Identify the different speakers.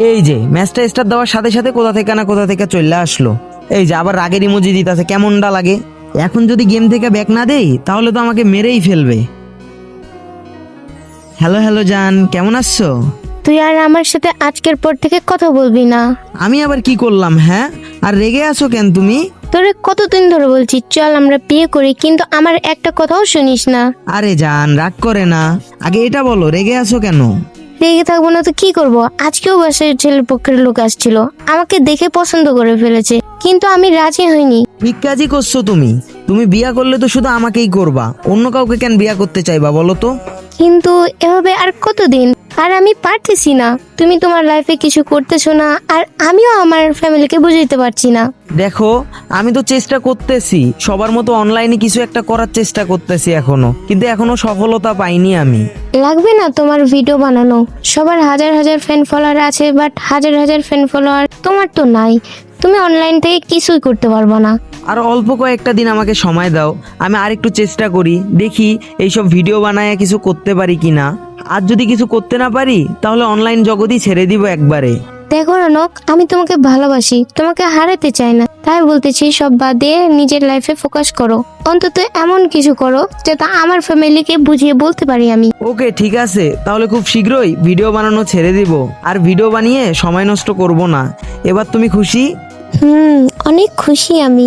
Speaker 1: এই যে ম্যাচটা স্টার্ট দেওয়ার সাথে সাথে কোথা থেকে চলে আসলো। এই যে আবার রাগের ইমোজি দিতেছে, কেমনটা লাগে। এখন যদি গেম থেকে ব্যাক না দেই তাহলে তো আমাকে মেরেই ফেলবে। হ্যালো হ্যালো জান, কেমন আছো?
Speaker 2: তুই আর আমার সাথে আজকের পর থেকে কথা বলবি না।
Speaker 1: আমি আবার কি করলাম? হ্যাঁ, আর রেগে আছো কেন তুমি?
Speaker 2: তোরে কতদিন ধরে বলছি চল আমরা বিয়ে করি, কিন্তু আমার একটা কথাও শুনিস না।
Speaker 1: আরে জান, রাগ করে না, আগে এটা বলো রেগে আছো কেন?
Speaker 2: রেগে থাকবো না তো কি করব? আজকেও বাসায় ছেলের পক্ষের লোক আসছিল, আমাকে দেখে পছন্দ করে ফেলেছে, কিন্তু আমি রাজি হইনি।
Speaker 1: ঠিক কাজই করছো তুমি। তুমি বিয়া করলে তো শুধু আমাকেই করবা, অন্য কাউকে কেন বিয়া করতে চাইবা বলো তো?
Speaker 2: কিন্তু এভাবে আর কতদিন? আর আমি পারতেছি না, তুমি তোমার লাইফে কিছু করতেছো না, আর আমিও আমার ফ্যামিলিকে বুঝাইতে পারছি না।
Speaker 1: দেখো, আমি তো চেষ্টা করতেছি, সবার মতো অনলাইনে কিছু একটা করার চেষ্টা করতেছি এখনো, কিন্তু এখনো সফলতা পাইনি আমি।
Speaker 2: লাগবে না তোমার ভিডিও বানানো, সবার হাজার হাজার ফ্যান ফলোয়ার আছে, বাট হাজার হাজার ফ্যান ফলোয়ার তোমার তো নাই। তুমি অনলাইন থেকে কিছুই করতে পারবে না।
Speaker 1: আর অল্প কয়েকটা দিন আমাকে সময় দাও, আমি আরেকটু চেষ্টা করি, দেখি এইসব ভিডিও বানায় কিছু করতে পারি কিনা। আর যদি কিছু করতে না পারি তাহলে অনলাইন জগতই ছেড়ে দিব একবারে।
Speaker 2: দেখো রনক, আমি তোমাকে ভালোবাসি, তোমাকে হারাতে চাই না, তাই বলতেছি সব বাদ দিয়ে নিজের লাইফে ফোকাস করো। অন্তত এমন কিছু করো যাতে আমার ফ্যামিলিকে বুঝিয়ে বলতে পারি আমি।
Speaker 1: ওকে ঠিক আছে, তাহলে খুব শীঘ্রই ভিডিও বানানো ছেড়ে দিব, আর ভিডিও বানিয়ে সময় নষ্ট করব না। এবার তুমি খুশি?
Speaker 2: অনেক খুশি আমি।